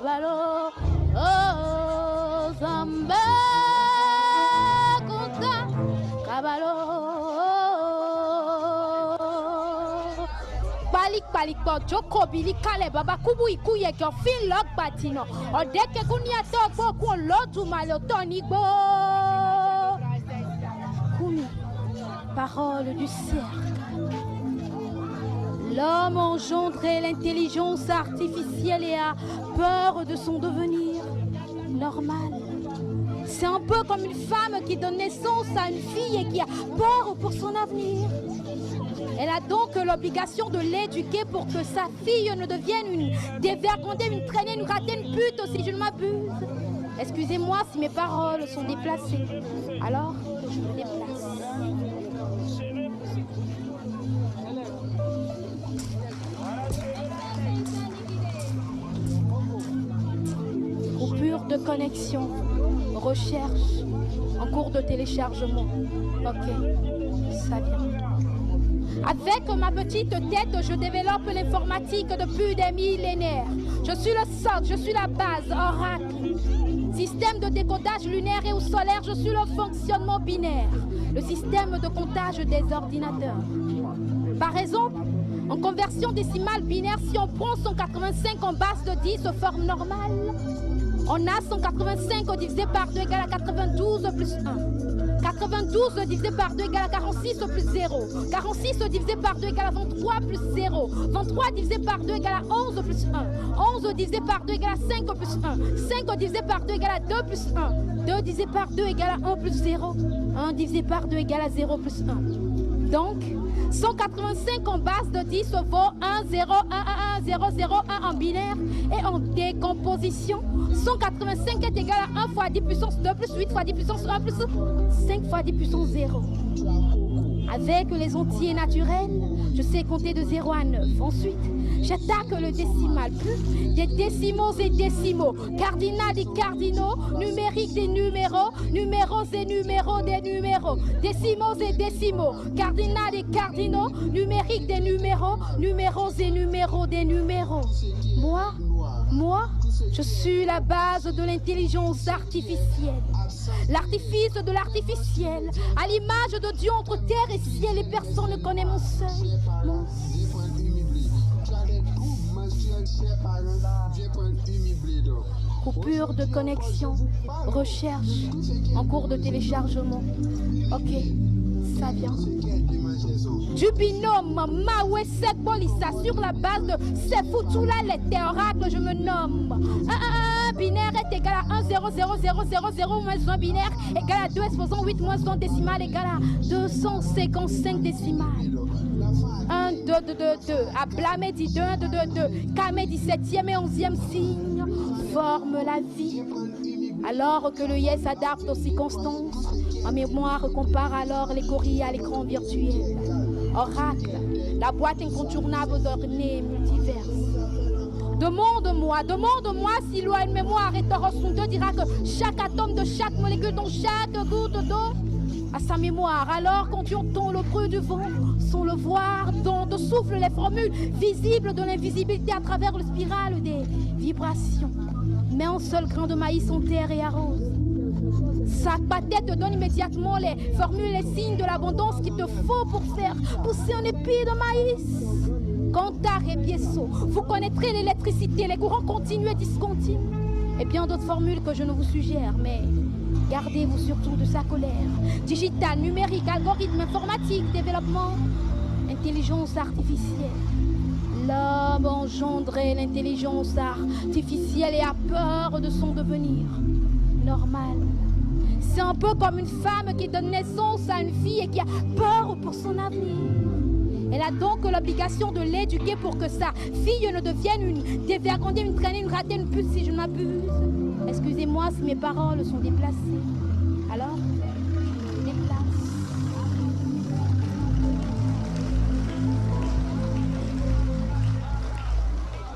Kabalo, oh, Zamba, Kuta, Kabalo, Balik Balik, Joko, Billy, Kale, Baba, Kubu, Ikuye, Fil, Lok, Batino, Odeke, Kunia, Toko, Kon, Lotu, Malo, Tonibo, Kumi, parole du cercle. L'homme engendrait l'intelligence artificielle et a peur de son devenir normal. C'est un peu comme une femme qui donne naissance à une fille et qui a peur pour son avenir. Elle a donc l'obligation de l'éduquer pour que sa fille ne devienne une dévergondée, une traînée, une ratée, une pute, si je ne m'abuse. Excusez-moi si mes paroles sont déplacées. Alors, je me déplace. Coupure de connexion, recherche, en cours de téléchargement. Ok, ça vient. Avec ma petite tête, je développe l'informatique depuis des millénaires. Je suis le socle, je suis la base, oracle. Système de décodage lunaire et ou solaire, je suis le fonctionnement binaire. Le système de comptage des ordinateurs. Par exemple, en conversion décimale binaire, si on prend 185 en base de 10, forme normale, on a 185 divisé par 2 égale à 92 plus 1. 92 divisé par 2 égale à 46 plus 0. 46 divisé par 2 égale à 23 plus 0. 23 divisé par 2 égale à 11 plus 1. 11 divisé par 2 égale à 5 plus 1. 5 divisé par 2 égale à 2 plus 1. 2 divisé par 2 égale à 1 plus 0. 1 divisé par 2 égale à 0 plus 1. Donc, 185 en base de 10 vaut 1, 0, 1, 1, 1, 0, 0, 1 en binaire. Et en décomposition, 185 est égal à 1 fois 10 puissance 2 plus 8 fois 10 puissance 1 plus 5 fois 10 puissance 0. Avec les entiers naturels, je sais compter de 0 à 9. Ensuite, j'attaque le décimal, plus des décimaux et décimaux, cardinal et cardinaux, numériques des numéros, numéros et numéros des numéros, décimaux et décimaux, cardinal et cardinaux, numériques des numéros, numéros et numéros des numéros. Moi, je suis la base de l'intelligence artificielle. L'artifice de l'artificiel, à l'image de Dieu entre terre et ciel, et personne ne connaît mon seuil. Coupure de connexion, recherche, en cours de téléchargement. Ok, ça vient. Du binôme Mawesek Bolissa sur la base de Sefutula, les oracles, je me nomme. 1 binaire est égal à 1, 0, 0, 0, 0, 0 moins 1 binaire égal à 2 exposant 8 moins 1 décimal égal à 255 décimales. 1, 2, 2, 2, 2. Ablamé dit 2, 1, 2, 2, 2. Kamé dit 7e et 11e signe forme la vie. Alors que le yes s'adapte aux circonstances, ma mémoire compare alors les gorilles à l'écran virtuel. Oracle, la boîte incontournable d'ornées multiverses. Demande-moi si l'eau a une mémoire et Torosson 2 dira que chaque atome de chaque molécule dont chaque goutte d'eau a sa mémoire. Alors quand tu entends le bruit du vent, sans le voir, dont te soufflent les formules visibles de l'invisibilité à travers le spiral des vibrations. Mets un seul grain de maïs en terre et arrose. Sa pâtette te donne immédiatement les formules, les signes de l'abondance qu'il te faut pour faire pousser un épi de maïs. Cantar et Biesso, vous connaîtrez l'électricité, les courants continus et discontinus. Et bien d'autres formules que je ne vous suggère, mais gardez-vous surtout de sa colère. Digital, numérique, algorithme, informatique, développement, intelligence artificielle. L'homme engendrait l'intelligence artificielle et a peur de son devenir normal. C'est un peu comme une femme qui donne naissance à une fille et qui a peur pour son avenir. Elle a donc l'obligation de l'éduquer pour que sa fille ne devienne une dévergondée, une traînée, une ratée, une pute, si je m'abuse. Excusez-moi si mes paroles sont déplacées. Alors, je déplace.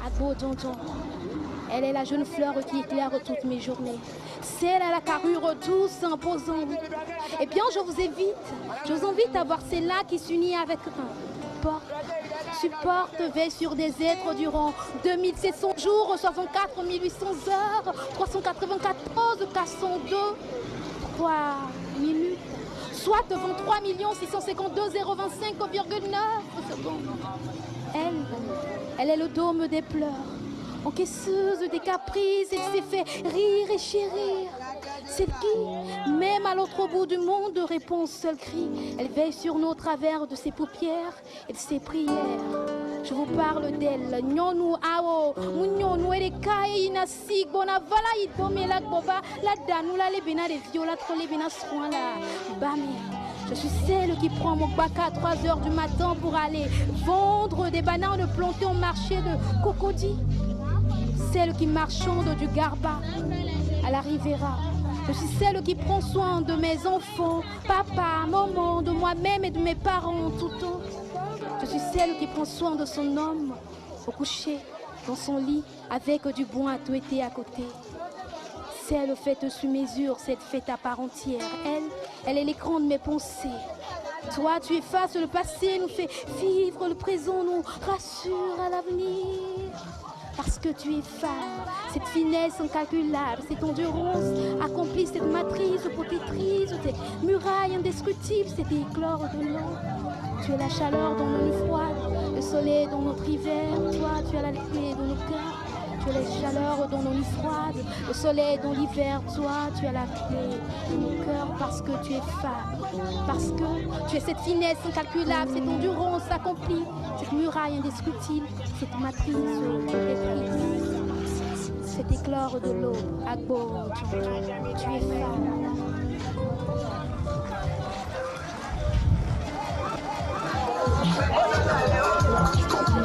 Agbo Tonton, elle est la jeune fleur qui éclaire toutes mes journées. Celle à la carrure douce, imposante. Eh bien, je vous invite à voir celle-là qui s'unit avec un porc supporte, veille sur des êtres durant 2700 jours, 64 800 heures, 394 402, 3 minutes, soit 23 652 025,9 secondes. Elle est le dôme des pleurs, encaisseuse des caprices, elle s'est fait rire et chérir. Celle qui, même à l'autre bout du monde, répond au seul cri. Elle veille sur nous au travers de ses paupières et de ses prières. Je vous parle d'elle. Nyonou ao, munyonou ereka ina sigbona vala idome la boba la danou la lebena les viola trop lebena soin la bami. Je suis celle qui prend mon bac à 3 h du matin pour aller vendre des bananes plantées au marché de Cocody. Celle qui marchande du garba à la Rivera. Je suis celle qui prend soin de mes enfants, papa, maman, de moi-même et de mes parents tout le temps. Je suis celle qui prend soin de son homme au coucher dans son lit avec du bois à touetter à côté. Celle faite sur mesure, cette fête à part entière. Elle est l'écran de mes pensées. Toi, tu effaces le passé, nous fais vivre le présent, nous rassure à l'avenir. Parce que tu es femme, cette finesse incalculable, cette endurance accomplit cette matrice protectrice, tes murailles indescriptibles, cet éclore de l'eau. Tu es la chaleur dans nos nuits froides, le soleil dans notre hiver. Toi, tu es la clé de nos cœurs. Tu es la chaleur dans nos nuits froides, le soleil dans l'hiver. Toi, tu es la clé de nos cœurs parce que tu es femme. Parce que tu es cette finesse incalculable, cette endurance accomplie, cette muraille indescriptible, cette matrice protectrice, cet éclore de l'eau. Agbo, tu es femme.